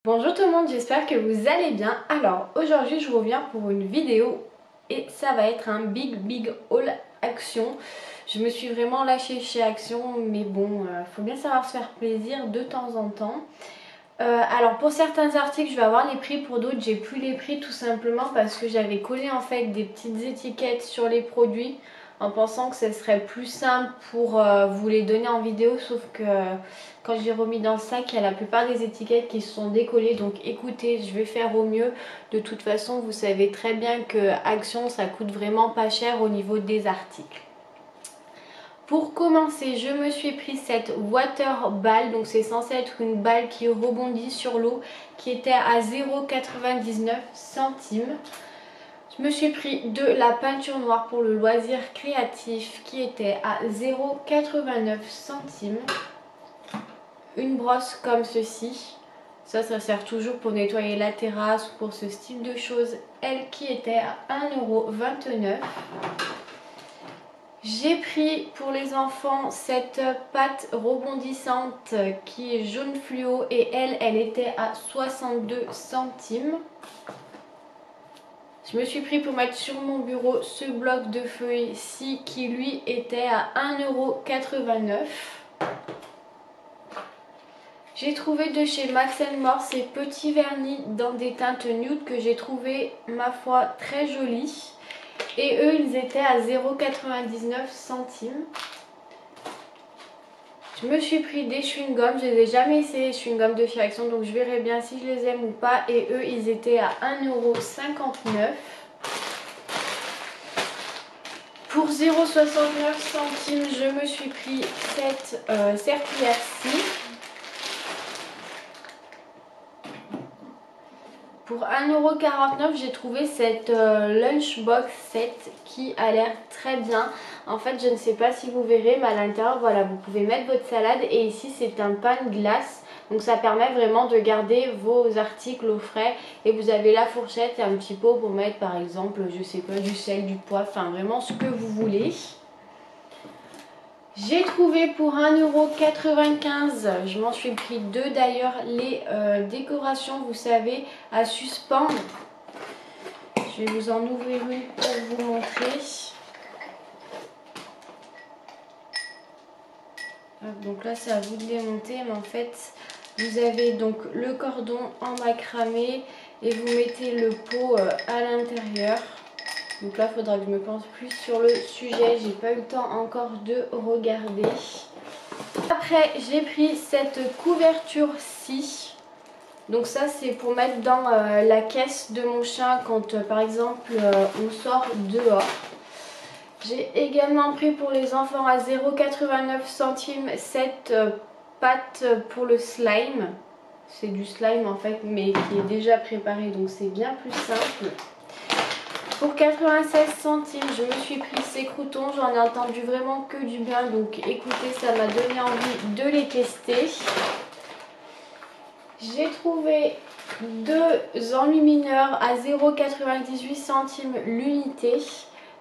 Bonjour tout le monde, j'espère que vous allez bien. Alors aujourd'hui je reviens pour une vidéo et ça va être un big haul Action. Je me suis vraiment lâchée chez Action, mais bon, faut bien savoir se faire plaisir de temps en temps. Alors pour certains articles je vais avoir les prix, pour d'autres j'ai plus les prix tout simplement parce que j'avais collé en fait des petites étiquettes sur les produits en pensant que ce serait plus simple pour vous les donner en vidéo, sauf que quand j'ai remis dans le sac il y a la plupart des étiquettes qui se sont décollées, donc écoutez, je vais faire au mieux. De toute façon vous savez très bien que Action ça coûte vraiment pas cher au niveau des articles. Pour commencer, je me suis pris cette water ball, donc c'est censé être une balle qui rebondit sur l'eau, qui était à 0,99 centimes. Je me suis pris de la peinture noire pour le loisir créatif qui était à 0,89 centimes. Une brosse comme ceci, ça sert toujours pour nettoyer la terrasse ou pour ce style de choses, elle qui était à 1,29 €. J'ai pris pour les enfants cette pâte rebondissante qui est jaune fluo et elle était à 62 centimes. Je me suis pris pour mettre sur mon bureau ce bloc de feuilles-ci qui lui était à 1,89 €. J'ai trouvé de chez Max & More ces petits vernis dans des teintes nude que j'ai trouvé ma foi très jolis. Et eux ils étaient à 0,99 centimes. Je me suis pris des chewing-gums, je les ai jamais essayé les chewing-gums de chez Action, donc je verrai bien si je les aime ou pas. Et eux ils étaient à 1,59 €. Pour 0,69 centimes je me suis pris cette serpillière-ci. Pour 1,49 € j'ai trouvé cette lunchbox set qui a l'air très bien. En fait je ne sais pas si vous verrez, mais à l'intérieur voilà, vous pouvez mettre votre salade et ici c'est un pain de glace. Donc ça permet vraiment de garder vos articles au frais. Et vous avez la fourchette et un petit pot pour mettre par exemple, je sais pas, du sel, du poivre, enfin vraiment ce que vous voulez. J'ai trouvé pour 1,95 €, je m'en suis pris deux d'ailleurs, les décorations, vous savez, à suspendre. Je vais vous en ouvrir une pour vous montrer. Donc là c'est à vous de les monter, mais en fait vous avez donc le cordon en macramé et vous mettez le pot à l'intérieur. Donc là il faudra que je me pense plus sur le sujet, j'ai pas eu le temps encore de regarder. Après j'ai pris cette couverture-ci. Donc ça c'est pour mettre dans la caisse de mon chien quand par exemple on sort dehors. J'ai également pris pour les enfants à 0,89 centimes cette pâte pour le slime. C'est du slime en fait, mais qui est déjà préparé, donc c'est bien plus simple. Pour 96 centimes je me suis pris ces croûtons, j'en ai entendu vraiment que du bien, donc écoutez, ça m'a donné envie de les tester. J'ai trouvé deux enlumineurs à 0,98 centimes l'unité.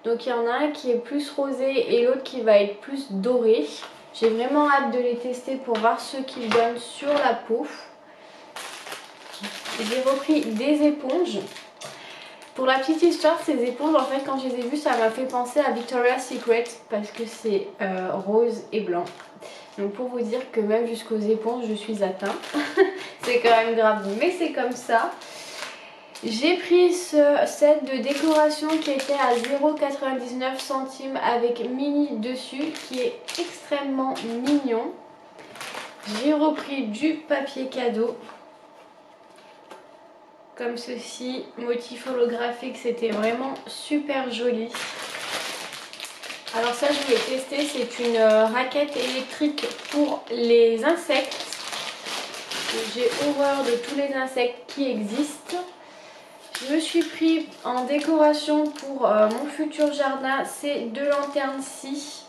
Donc il y en a un qui est plus rosé et l'autre qui va être plus doré. J'ai vraiment hâte de les tester pour voir ce qu'ils donnent sur la peau. J'ai repris des éponges. Pour la petite histoire, ces éponges, en fait, quand je les ai vues, ça m'a fait penser à Victoria's Secret parce que c'est rose et blanc. Donc pour vous dire que même jusqu'aux éponges, je suis atteinte. C'est quand même grave, mais c'est comme ça. J'ai pris ce set de décoration qui était à 0,99 centimes avec mini dessus, qui est extrêmement mignon. J'ai repris du papier cadeau comme ceci, motif holographique, c'était vraiment super joli. Alors ça je voulais tester, c'est une raquette électrique pour les insectes. J'ai horreur de tous les insectes qui existent. Je me suis pris en décoration pour mon futur jardin ces deux lanternes-ci.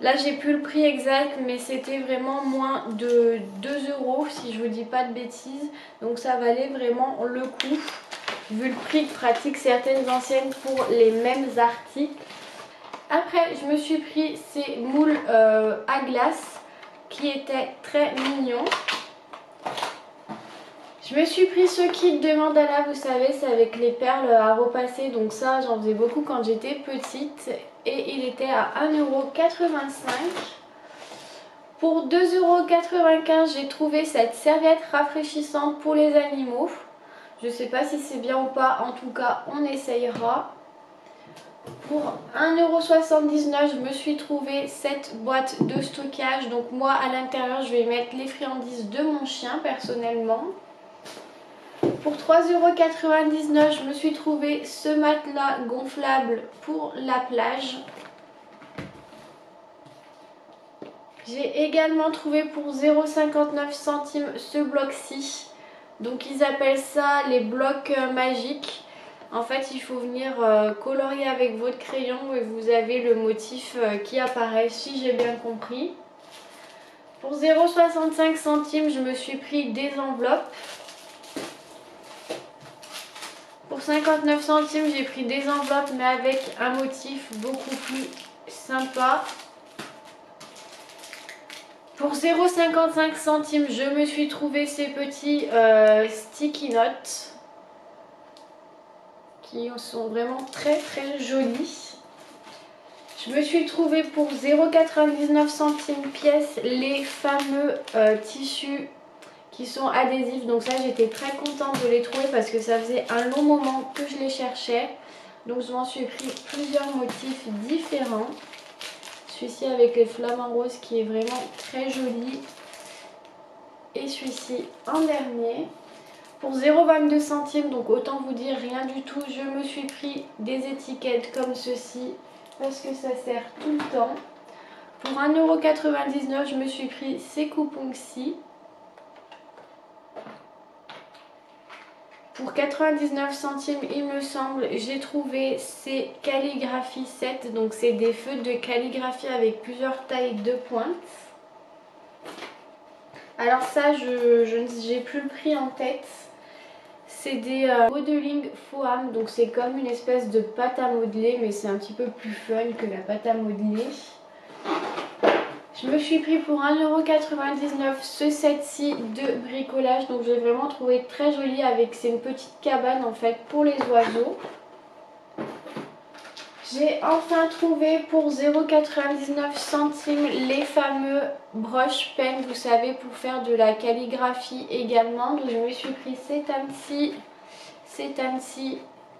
Là j'ai plus le prix exact, mais c'était vraiment moins de 2 € si je vous dis pas de bêtises. Donc ça valait vraiment le coup, vu le prix que pratiquent certaines anciennes pour les mêmes articles. Après je me suis pris ces moules à glace qui étaient très mignons. Je me suis pris ce kit de mandala, vous savez, c'est avec les perles à repasser. Donc ça, j'en faisais beaucoup quand j'étais petite. Et il était à 1,85 €. Pour 2,95 €, j'ai trouvé cette serviette rafraîchissante pour les animaux. Je sais pas si c'est bien ou pas, en tout cas, on essayera. Pour 1,79 €, je me suis trouvé cette boîte de stockage. Donc moi, à l'intérieur, je vais mettre les friandises de mon chien, personnellement. Pour 3,99 €, je me suis trouvé ce matelas gonflable pour la plage. J'ai également trouvé pour 0,59 centimes ce bloc-ci. Donc ils appellent ça les blocs magiques. En fait, il faut venir colorier avec votre crayon et vous avez le motif qui apparaît, si j'ai bien compris. Pour 0,65 centimes, je me suis pris des enveloppes. Pour 59 centimes, j'ai pris des enveloppes mais avec un motif beaucoup plus sympa. Pour 0,55 centimes, je me suis trouvé ces petits sticky notes qui sont vraiment très très jolis. Je me suis trouvé pour 0,99 centimes pièce les fameux tissus qui sont adhésifs. Donc ça, j'étais très contente de les trouver parce que ça faisait un long moment que je les cherchais. Donc je m'en suis pris plusieurs motifs différents. Celui-ci avec les flamants roses qui est vraiment très joli. Et celui-ci en dernier. Pour 0,22 centimes, donc autant vous dire rien du tout, je me suis pris des étiquettes comme ceci parce que ça sert tout le temps. Pour 1,99 €, je me suis pris ces coupons-ci. Pour 99 centimes, il me semble, j'ai trouvé ces calligraphies 7. Donc c'est des feutres de calligraphie avec plusieurs tailles de pointe. Alors ça, j'ai plus le prix en tête. C'est des modeling foam, donc c'est comme une espèce de pâte à modeler, mais c'est un petit peu plus fun que la pâte à modeler. Je me suis pris pour 1,99 € ce set-ci de bricolage, donc j'ai vraiment trouvé très joli avec, c'est une petite cabane en fait pour les oiseaux. J'ai enfin trouvé pour 0,99 centimes les fameux brush pen, vous savez, pour faire de la calligraphie également. Donc je me suis pris cet un-ci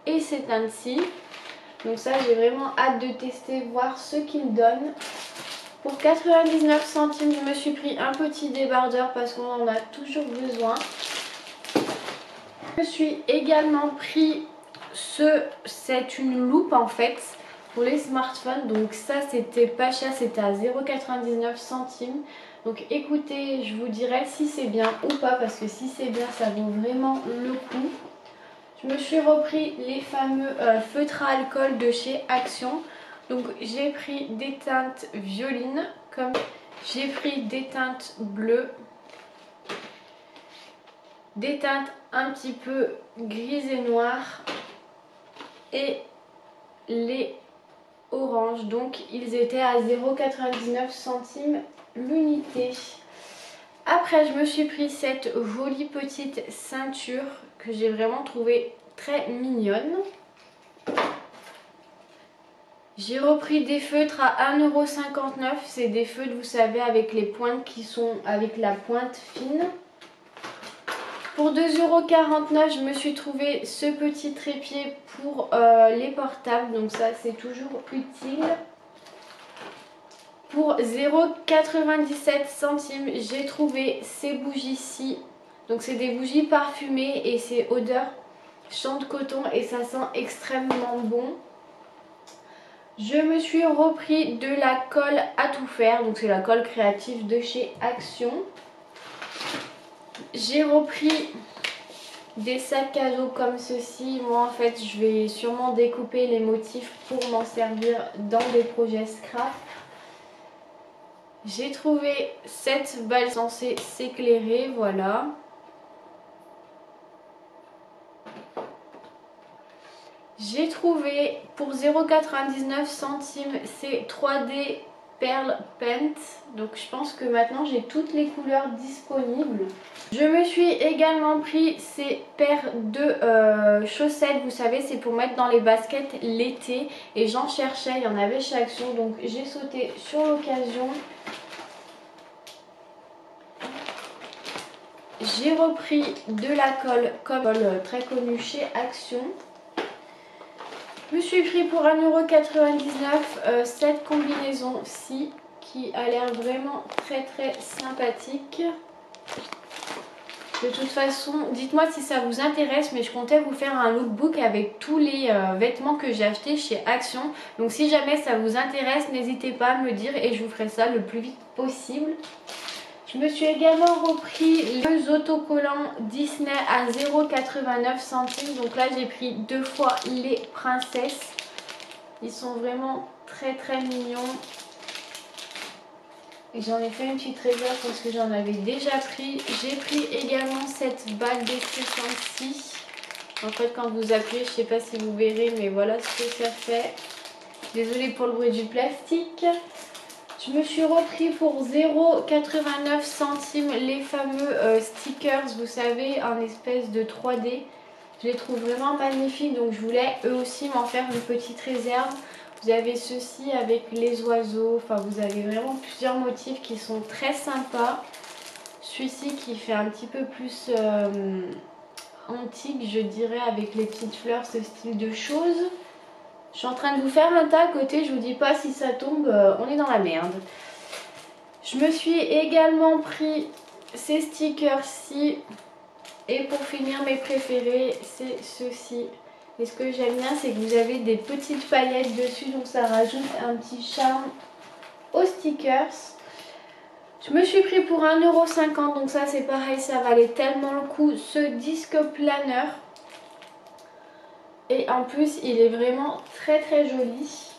et cet un-ci. Donc ça, j'ai vraiment hâte de tester, voir ce qu'il donne. Pour 99 centimes, je me suis pris un petit débardeur parce qu'on en a toujours besoin. Je me suis également pris c'est une loupe en fait pour les smartphones. Donc ça, c'était pas cher, c'était à 0,99 centimes. Donc écoutez, je vous dirai si c'est bien ou pas parce que si c'est bien, ça vaut vraiment le coup. Je me suis repris les fameux feutres à alcool de chez Action. Donc j'ai pris des teintes violines, comme j'ai pris des teintes bleues, des teintes un petit peu grises et noires et les oranges. Donc ils étaient à 0,99 centimes l'unité. Après, je me suis pris cette jolie petite ceinture que j'ai vraiment trouvée très mignonne. J'ai repris des feutres à 1,59 €. C'est des feutres, vous savez, avec les pointes qui sont avec la pointe fine. Pour 2,49 €, je me suis trouvé ce petit trépied pour les portables. Donc ça, c'est toujours utile. Pour 0,97 centimes, j'ai trouvé ces bougies-ci. Donc c'est des bougies parfumées et c'est odeur champ de coton et ça sent extrêmement bon. Je me suis repris de la colle à tout faire, donc c'est la colle créative de chez Action. J'ai repris des sacs à dos comme ceci. Moi en fait je vais sûrement découper les motifs pour m'en servir dans des projets scrap. J'ai trouvé cette balle censée s'éclairer, voilà. J'ai trouvé pour 0,99 centimes ces 3D Pearl Paint. Donc je pense que maintenant j'ai toutes les couleurs disponibles. Je me suis également pris ces paires de chaussettes, vous savez, c'est pour mettre dans les baskets l'été. Et j'en cherchais, il y en avait chez Action, donc j'ai sauté sur l'occasion. J'ai repris de la colle comme colle très connue chez Action. Je me suis pris pour 1,99 € cette combinaison-ci qui a l'air vraiment très sympathique. De toute façon, dites-moi si ça vous intéresse, mais je comptais vous faire un lookbook avec tous les vêtements que j'ai achetés chez Action. Donc si jamais ça vous intéresse, n'hésitez pas à me dire et je vous ferai ça le plus vite possible. Je me suis également repris les autocollants Disney à 0,89 €. Donc là j'ai pris 2 fois les princesses. Ils sont vraiment très mignons. J'en ai fait une petite réserve parce que j'en avais déjà pris. J'ai pris également cette balle d'essai-ci. En fait quand vous appuyez, je ne sais pas si vous verrez, mais voilà ce que ça fait. Désolée pour le bruit du plastique. Je me suis repris pour 0,89 € les fameux stickers, vous savez, en espèce de 3D. Je les trouve vraiment magnifiques, donc je voulais eux aussi m'en faire une petite réserve. Vous avez ceci avec les oiseaux, enfin vous avez vraiment plusieurs motifs qui sont très sympas. Celui-ci qui fait un petit peu plus antique, je dirais, avec les petites fleurs, ce style de choses. Je suis en train de vous faire un tas à côté, je vous dis pas si ça tombe, on est dans la merde. Je me suis également pris ces stickers-ci. Et pour finir, mes préférés, c'est ceux-ci. Et ce que j'aime bien, c'est que vous avez des petites paillettes dessus, donc ça rajoute un petit charme aux stickers. Je me suis pris pour 1,50 €, donc ça c'est pareil, ça valait tellement le coup, ce disque planeur. Et en plus, il est vraiment très joli.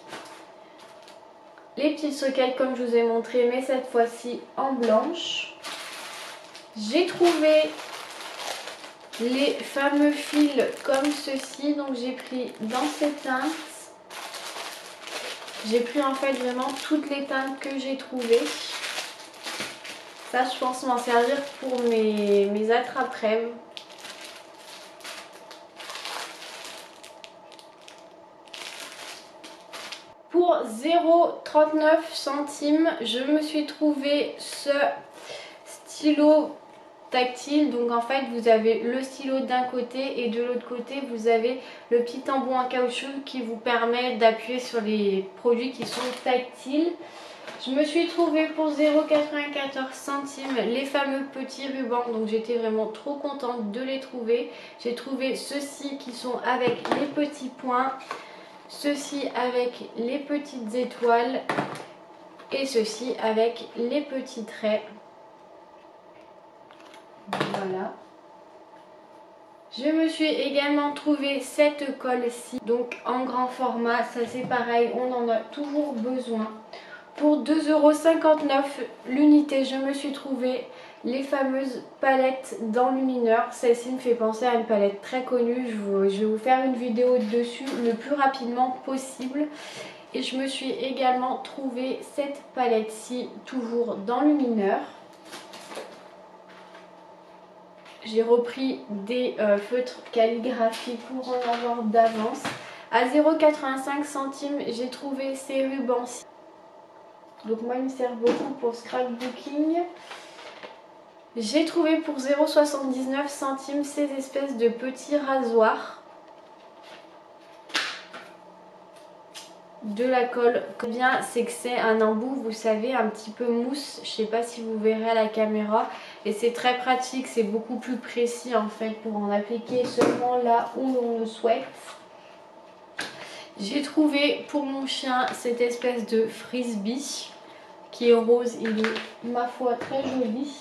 Les petites sockets comme je vous ai montré, mais cette fois-ci en blanche. J'ai trouvé les fameux fils comme ceci, donc j'ai pris dans ces teintes. J'ai pris en fait vraiment toutes les teintes que j'ai trouvées. Ça je pense m'en servir pour mes attrape-rêves. Pour 0,39 €, je me suis trouvé ce stylo tactile. Donc en fait vous avez le stylo d'un côté et de l'autre côté vous avez le petit embout en caoutchouc qui vous permet d'appuyer sur les produits qui sont tactiles. Je me suis trouvé pour 0,94 € les fameux petits rubans, donc j'étais vraiment trop contente de les trouver. J'ai trouvé ceux-ci qui sont avec les petits points, ceux-ci avec les petites étoiles et ceux-ci avec les petits traits. Voilà. Je me suis également trouvé cette colle-ci, donc en grand format, ça c'est pareil, on en a toujours besoin. Pour 2,59 € l'unité, je me suis trouvé les fameuses palettes d'enlumineur. Celle-ci me fait penser à une palette très connue, je vais vous faire une vidéo dessus le plus rapidement possible. Et je me suis également trouvé cette palette-ci, toujours d'enlumineur. J'ai repris des feutres calligraphie pour en avoir d'avance. À 0,85 €, j'ai trouvé ces rubans-ci. Donc moi, il me sert beaucoup pour scrapbooking. J'ai trouvé pour 0,79 € ces espèces de petits rasoirs. De la colle. Ce qui est bien, c'est que c'est un embout, vous savez, un petit peu mousse. Je ne sais pas si vous verrez à la caméra. Et c'est très pratique, c'est beaucoup plus précis en fait pour en appliquer seulement là où on le souhaite. J'ai trouvé pour mon chien cette espèce de frisbee qui est rose. Il est, ma foi, très joli.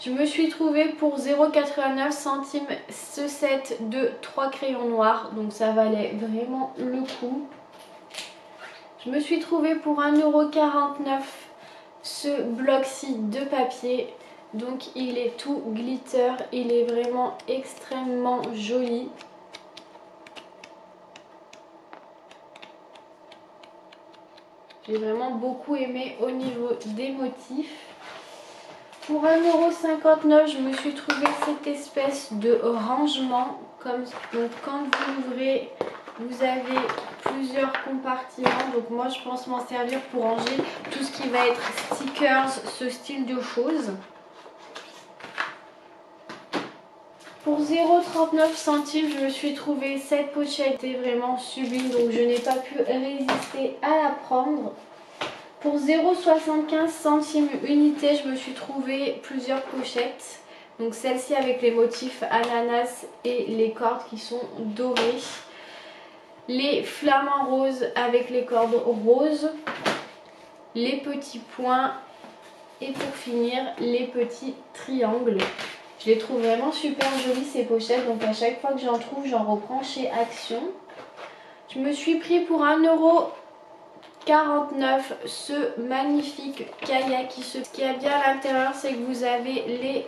Je me suis trouvé pour 0,89 € ce set de 3 crayons noirs. Donc ça valait vraiment le coup. Je me suis trouvé pour 1,49 € ce bloc-ci de papier. Donc il est tout glitter, il est vraiment extrêmement joli. J'ai vraiment beaucoup aimé au niveau des motifs. Pour 1,59 €, je me suis trouvé cette espèce de rangement. Donc quand vous l'ouvrez, vous avez plusieurs compartiments. Donc moi je pense m'en servir pour ranger tout ce qui va être stickers, ce style de choses. Pour 0,39 €, je me suis trouvé cette pochette. C'est vraiment sublime, donc je n'ai pas pu résister à la prendre. Pour 0,75 € unité, je me suis trouvé plusieurs pochettes. Donc celle-ci avec les motifs ananas et les cordes qui sont dorées. Les flamants roses avec les cordes roses. Les petits points. Et pour finir, les petits triangles. Je les trouve vraiment super jolies ces pochettes. Donc à chaque fois que j'en trouve, j'en reprends chez Action. Je me suis pris pour 1,49 € ce magnifique kayak. Ce qui est bien à l'intérieur, c'est que vous avez les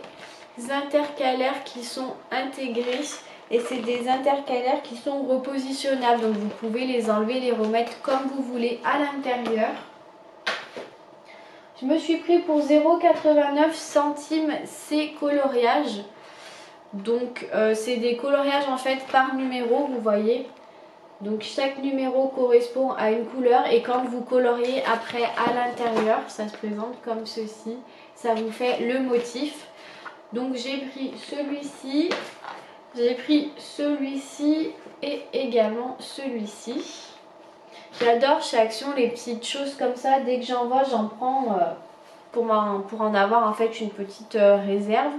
intercalaires qui sont intégrés. Et c'est des intercalaires qui sont repositionnables. Donc vous pouvez les enlever, les remettre comme vous voulez à l'intérieur. Je me suis pris pour 0,89 € ces coloriages. Donc c'est des coloriages en fait par numéro, vous voyez. Donc chaque numéro correspond à une couleur et quand vous coloriez après à l'intérieur, ça se présente comme ceci. Ça vous fait le motif. Donc j'ai pris celui-ci, j'ai pris celui-ci et également celui-ci. J'adore chez Action les petites choses comme ça. Dès que j'en vois, j'en prends pour en avoir en fait une petite réserve.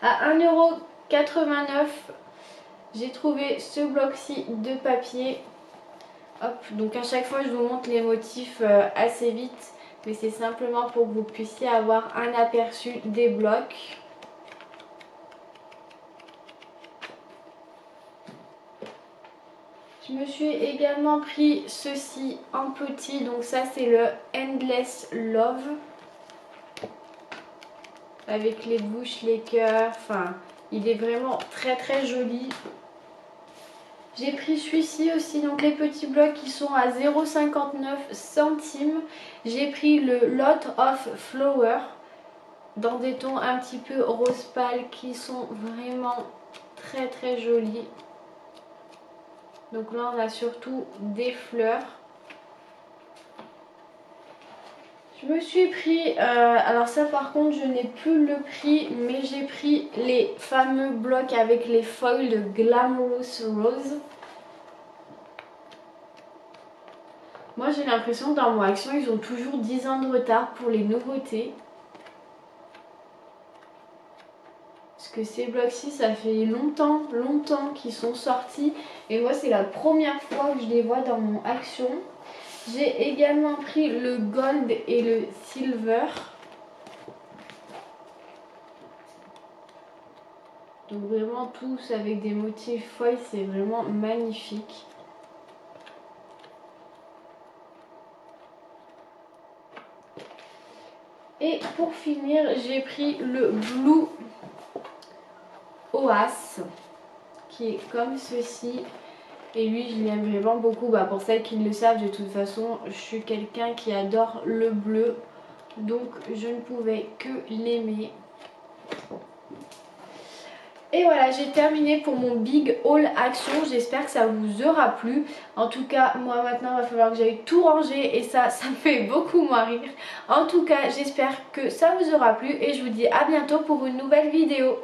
À 1,89 €, j'ai trouvé ce bloc-ci de papier. Hop, donc à chaque fois je vous montre les motifs assez vite. Mais c'est simplement pour que vous puissiez avoir un aperçu des blocs. Je me suis également pris ceci en petit, donc ça c'est le Endless Love. Avec les bouches, les cœurs, enfin il est vraiment très très joli. J'ai pris celui-ci aussi, donc les petits blocs qui sont à 0,59 €. J'ai pris le Lot of Flower dans des tons un petit peu rose pâle qui sont vraiment très très jolis. Donc là on a surtout des fleurs. Je me suis pris, alors ça par contre je n'ai plus le prix, mais j'ai pris les fameux blocs avec les foils de Glamorous Rose. Moi j'ai l'impression que dans mon Action ils ont toujours 10 ans de retard pour les nouveautés. Parce que ces blocs-ci ça fait longtemps qu'ils sont sortis. Et moi c'est la première fois que je les vois dans mon Action. J'ai également pris le gold et le silver. Donc vraiment tous avec des motifs foils, c'est vraiment magnifique. Et pour finir, j'ai pris le Blue Oas qui est comme ceci. Et lui, je l'aime vraiment beaucoup. Pour celles qui le savent, de toute façon, je suis quelqu'un qui adore le bleu. Donc, je ne pouvais que l'aimer. Et voilà, j'ai terminé pour mon Big Haul Action. J'espère que ça vous aura plu. En tout cas, moi maintenant, il va falloir que j'aille tout ranger. Et ça me fait beaucoup moins rire. En tout cas, j'espère que ça vous aura plu. Et je vous dis à bientôt pour une nouvelle vidéo.